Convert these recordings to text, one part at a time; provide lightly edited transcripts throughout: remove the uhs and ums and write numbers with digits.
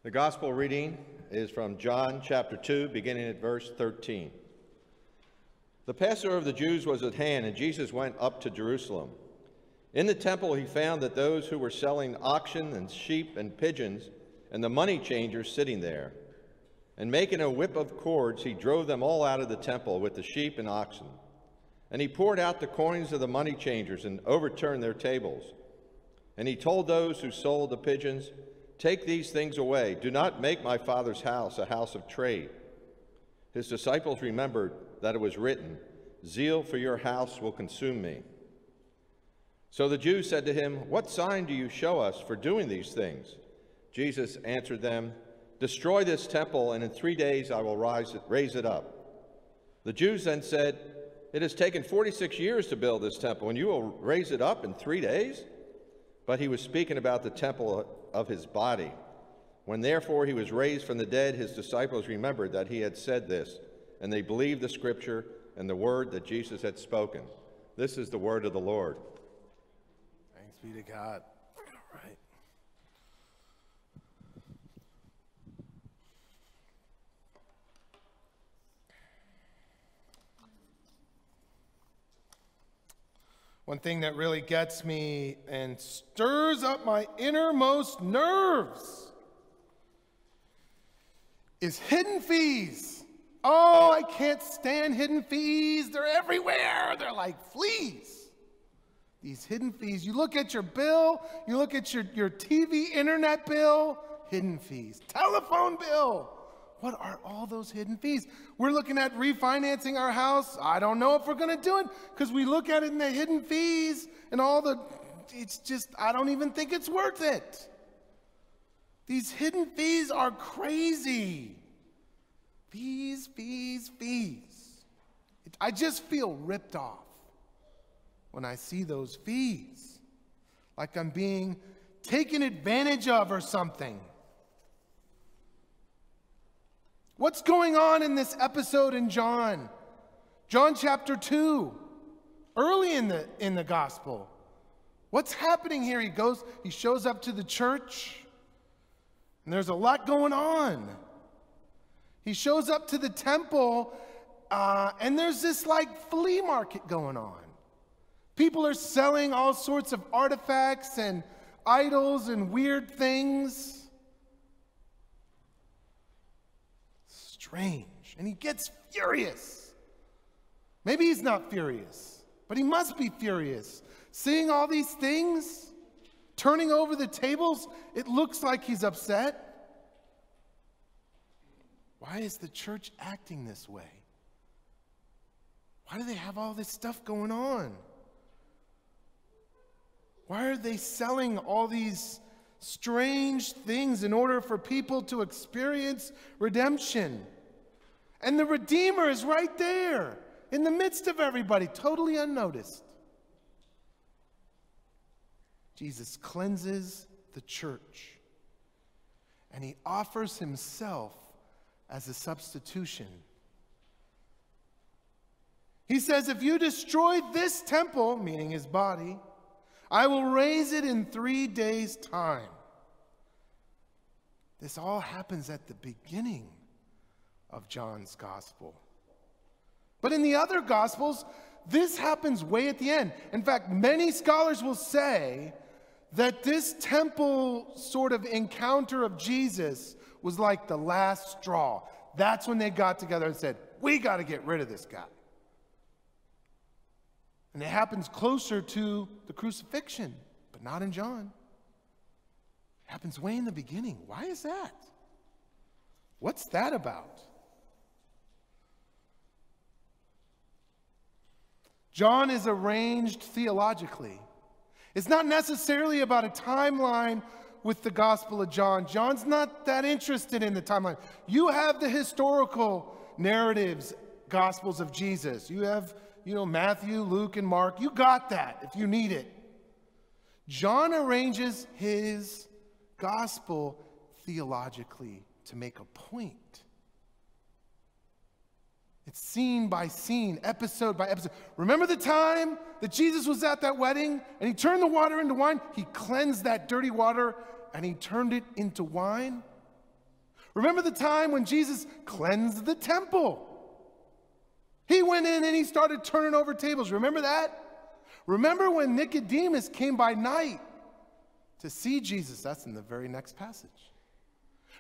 The gospel reading is from John chapter 2, beginning at verse 13. The Passover of the Jews was at hand, and Jesus went up to Jerusalem. In the temple he found that those who were selling oxen and sheep and pigeons, and the money changers sitting there. And making a whip of cords, he drove them all out of the temple with the sheep and oxen. And he poured out the coins of the money changers and overturned their tables. And he told those who sold the pigeons, "Take these things away. Do not make my Father's house a house of trade." His disciples remembered that it was written, "Zeal for your house will consume me." So the Jews said to him, "What sign do you show us for doing these things?" Jesus answered them, "Destroy this temple, and in 3 days I will raise it up." The Jews then said, "It has taken 46 years to build this temple, and you will raise it up in 3 days?" But he was speaking about the temple of his body. When therefore he was raised from the dead, his disciples remembered that he had said this, and they believed the scripture and the word that Jesus had spoken. This is the word of the Lord. Thanks be to God. All right. One thing that really gets me and stirs up my innermost nerves is hidden fees. Oh, I can't stand hidden fees. They're everywhere. They're like fleas. These hidden fees. You look at your bill, you look at your TV, internet bill, hidden fees. Telephone bill. What are all those hidden fees? We're looking at refinancing our house. I don't know if we're going to do it because we look at it in the hidden fees and it's just, I don't even think it's worth it. These hidden fees are crazy. Fees. I just feel ripped off when I see those fees, like I'm being taken advantage of or something. What's going on in this episode in John? John chapter 2, early in the gospel. What's happening here? He shows up to the church, and there's a lot going on. He shows up to the temple, and there's this like flea market going on. People are selling all sorts of artifacts and idols and weird things. Strange. And he gets furious. Maybe he's not furious, but he must be furious. Seeing all these things, turning over the tables, it looks like he's upset. Why is the church acting this way? Why do they have all this stuff going on? Why are they selling all these strange things in order for people to experience redemption? And the Redeemer is right there in the midst of everybody, totally unnoticed. Jesus cleanses the church, and he offers himself as a substitution. He says, if you destroy this temple, meaning his body, I will raise it in 3 days' time. This all happens at the beginning of John's gospel. But in the other gospels, this happens way at the end. In fact, many scholars will say that this temple sort of encounter of Jesus was like the last straw. That's when they got together and said, we got to get rid of this guy. And it happens closer to the crucifixion, but not in John. It happens way in the beginning. Why is that? What's that about? John is arranged theologically. It's not necessarily about a timeline with the Gospel of John. John's not that interested in the timeline. You have the historical narratives, Gospels of Jesus. You have, Matthew, Luke, and Mark. You got that if you need it. John arranges his gospel theologically to make a point. It's scene by scene, episode by episode. Remember the time that Jesus was at that wedding and he turned the water into wine? He cleansed that dirty water and he turned it into wine. Remember the time when Jesus cleansed the temple? He went in and he started turning over tables. Remember that? Remember when Nicodemus came by night to see Jesus? That's in the very next passage.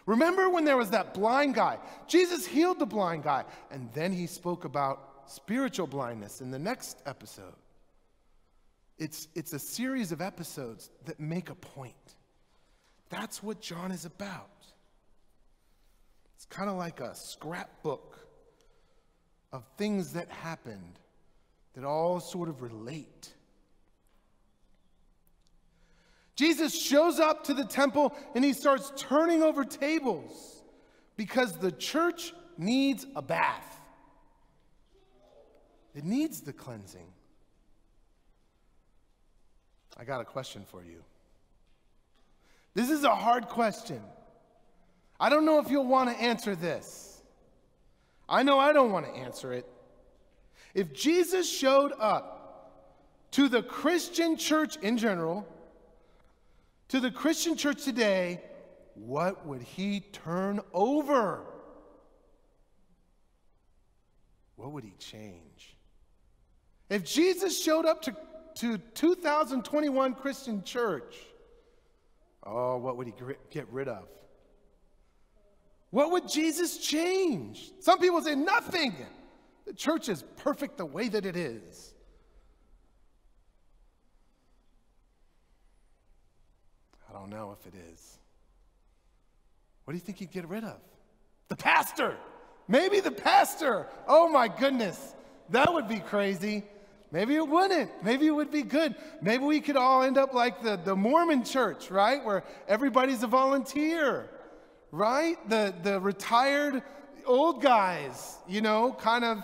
Remember when there was that blind guy? Jesus healed the blind guy, and then he spoke about spiritual blindness in the next episode. It's a series of episodes that make a point. That's what John is about. It's kind of like a scrapbook of things that happened that all sort of relate. Jesus shows up to the temple and he starts turning over tables because the church needs a bath. It needs the cleansing. I got a question for you. This is a hard question. I don't know if you'll want to answer this. I know I don't want to answer it. If Jesus showed up to the Christian church in general, to the Christian church today, what would he turn over? What would he change? If Jesus showed up to 2021 Christian church, what would he get rid of? What would Jesus change? Some people say nothing. The church is perfect the way that it is. I don't know if it is. What do you think he'd get rid of? The pastor. Maybe the pastor. Oh my goodness. That would be crazy. Maybe it wouldn't. Maybe it would be good. Maybe we could all end up like the Mormon church, right? Where everybody's a volunteer, right? The retired old guys, kind of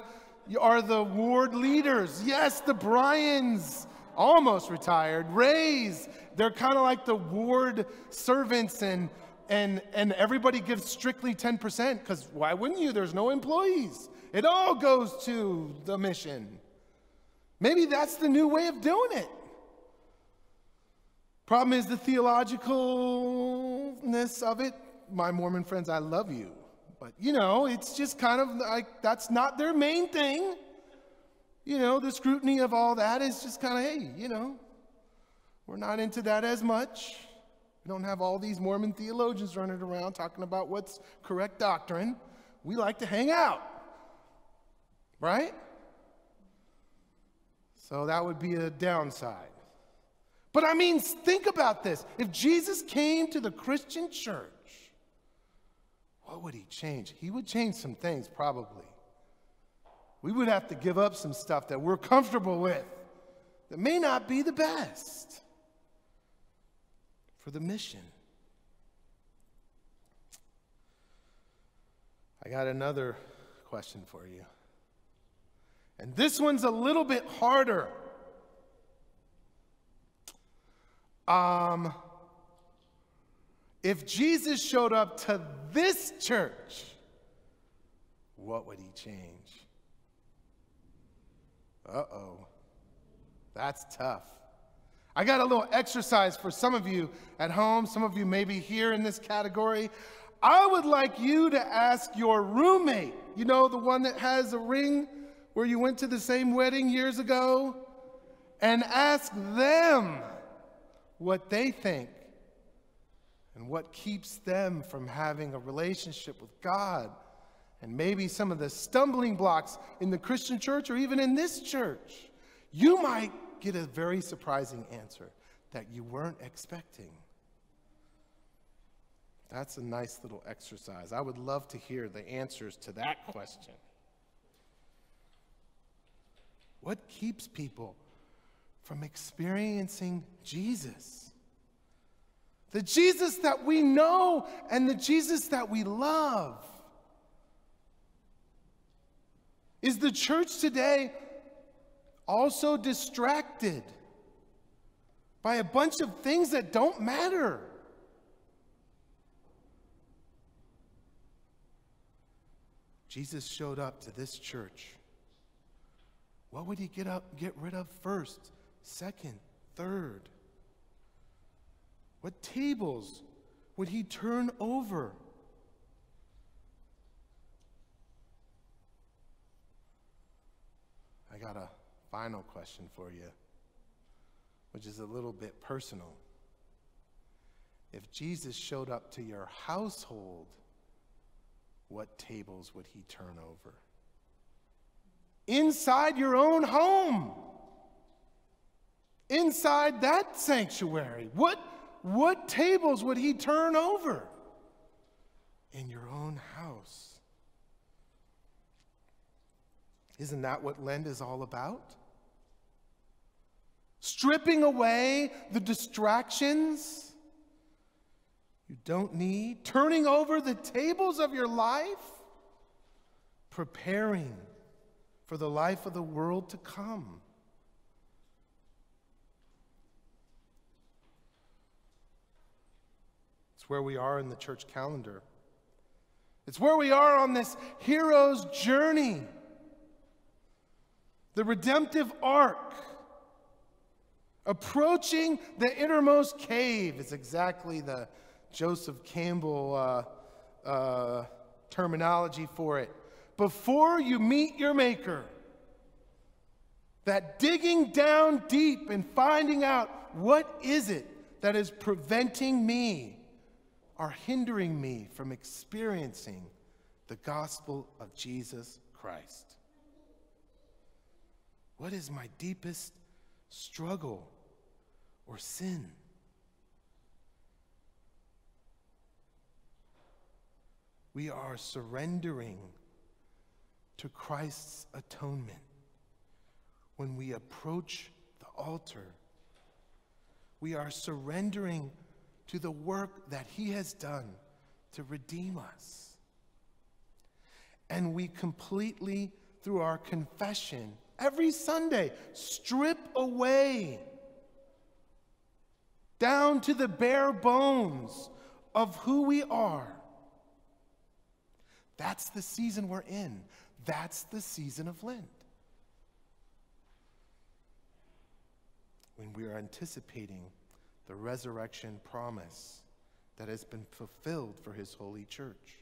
are the ward leaders. Yes, the Bryans, almost retired. Rays, they're kind of like the ward servants, and everybody gives strictly 10%, because why wouldn't you? There's no employees. It all goes to the mission. Maybe that's the new way of doing it. Problem is the theologicalness of it. My Mormon friends, I love you. But, it's just kind of like that's not their main thing. The scrutiny of all that is just kind of, hey, we're not into that as much. We don't have all these Mormon theologians running around talking about what's correct doctrine. We like to hang out, right? So that would be a downside. But think about this. If Jesus came to the Christian church, what would he change? He would change some things, probably. We would have to give up some stuff that we're comfortable with that may not be the best for the mission. I got another question for you. And this one's a little bit harder. If Jesus showed up to this church, what would he change? Uh-oh. That's tough. I got a little exercise for some of you at home. Some of you may be here in this category. I would like you to ask your roommate, the one that has a ring where you went to the same wedding years ago, and ask them what they think and what keeps them from having a relationship with God, and maybe some of the stumbling blocks in the Christian church or even in this church. You might get a very surprising answer that you weren't expecting. That's a nice little exercise. I would love to hear the answers to that question. What keeps people from experiencing Jesus? The Jesus that we know and the Jesus that we love. Is the church today also distracted by a bunch of things that don't matter? Jesus showed up to this church. What would he get rid of first, second, third? What tables would he turn over? got a final question for you, which is a little bit personal. If Jesus showed up to your household, what tables would he turn over? Inside your own home, inside that sanctuary, what tables would he turn over in your own house? Isn't that what Lent is all about? Stripping away the distractions you don't need, turning over the tables of your life, preparing for the life of the world to come. It's where we are in the church calendar. It's where we are on this hero's journey. The redemptive arc. Approaching the innermost cave is exactly the Joseph Campbell terminology for it. Before you meet your Maker, that digging down deep and finding out what is it that is preventing me or hindering me from experiencing the gospel of Jesus Christ. What is my deepest struggle or sin? We are surrendering to Christ's atonement when we approach the altar. We are surrendering to the work that he has done to redeem us. And we completely, through our confession, every Sunday, strip away down to the bare bones of who we are. That's the season we're in. That's the season of Lent. When we are anticipating the resurrection promise that has been fulfilled for his holy church.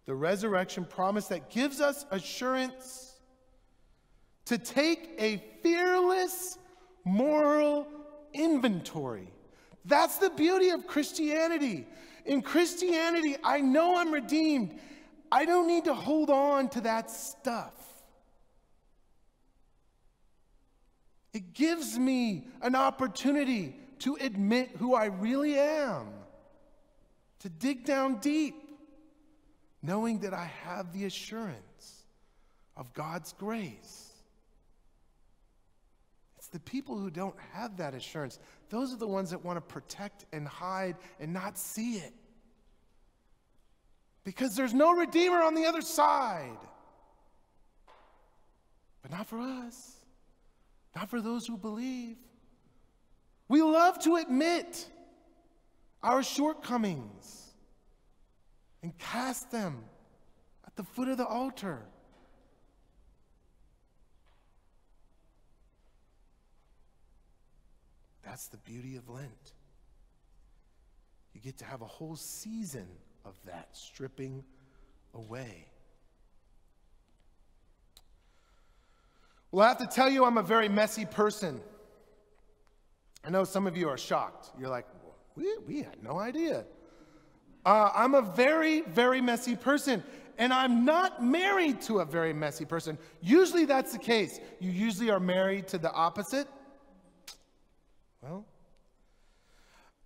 The resurrection promise that gives us assurance to take a fearless moral inventory. That's the beauty of Christianity. In Christianity, I know I'm redeemed. I don't need to hold on to that stuff. It gives me an opportunity to admit who I really am, to dig down deep, knowing that I have the assurance of God's grace. It's the people who don't have that assurance. Those are the ones that want to protect and hide and not see it. Because there's no Redeemer on the other side. But not for us. Not for those who believe. We love to admit our shortcomings and cast them at the foot of the altar. That's the beauty of Lent. You get to have a whole season of that stripping away. Well, I have to tell you, I'm a very messy person. I know some of you are shocked. You're like, we had no idea. I'm a very, very messy person, and I'm not married to a very messy person. Usually that's the case. You usually are married to the opposite. Well,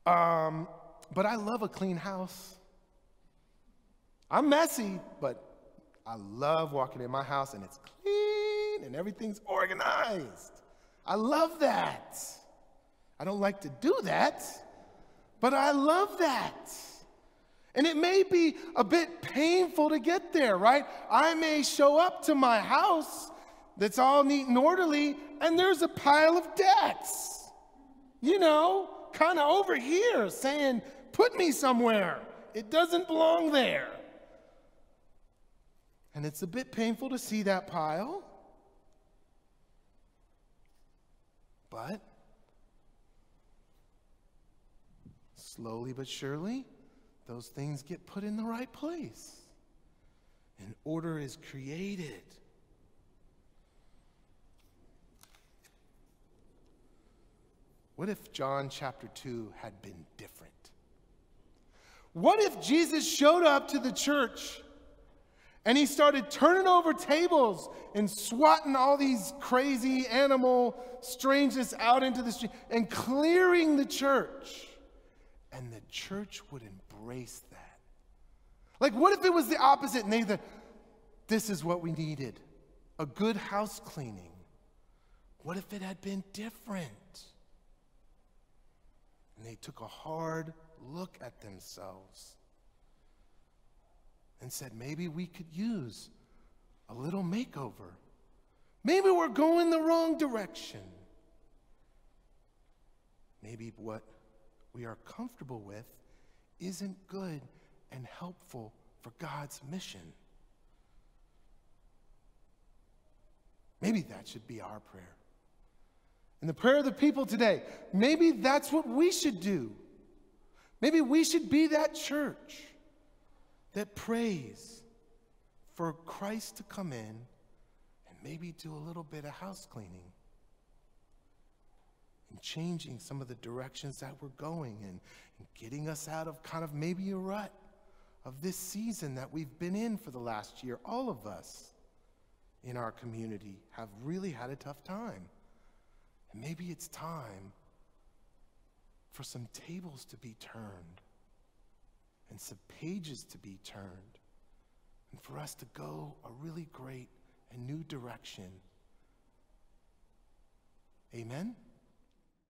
but I love a clean house. I'm messy, but I love walking in my house and it's clean and everything's organized. I love that. I don't like to do that, but I love that. And it may be a bit painful to get there, right? I may show up to my house that's all neat and orderly, and there's a pile of debts, you know, kind of over here saying, put me somewhere. It doesn't belong there. And it's a bit painful to see that pile. But slowly but surely, those things get put in the right place. And order is created. What if John chapter 2 had been different? What if Jesus showed up to the church and he started turning over tables and swatting all these crazy animal strangeness out into the street and clearing the church? And the church would embrace that. Like, what if it was the opposite and they said, this is what we needed, a good house cleaning? What if it had been different? And they took a hard look at themselves and said, maybe we could use a little makeover. Maybe we're going the wrong direction. Maybe what we are comfortable with isn't good and helpful for God's mission. Maybe that should be our prayer. And the prayer of the people today, maybe that's what we should do. Maybe we should be that church that prays for Christ to come in and maybe do a little bit of house cleaning and changing some of the directions that we're going and getting us out of kind of maybe a rut of this season that we've been in for the last year. All of us in our community have really had a tough time. And maybe it's time for some tables to be turned and some pages to be turned and for us to go a really great and new direction. Amen?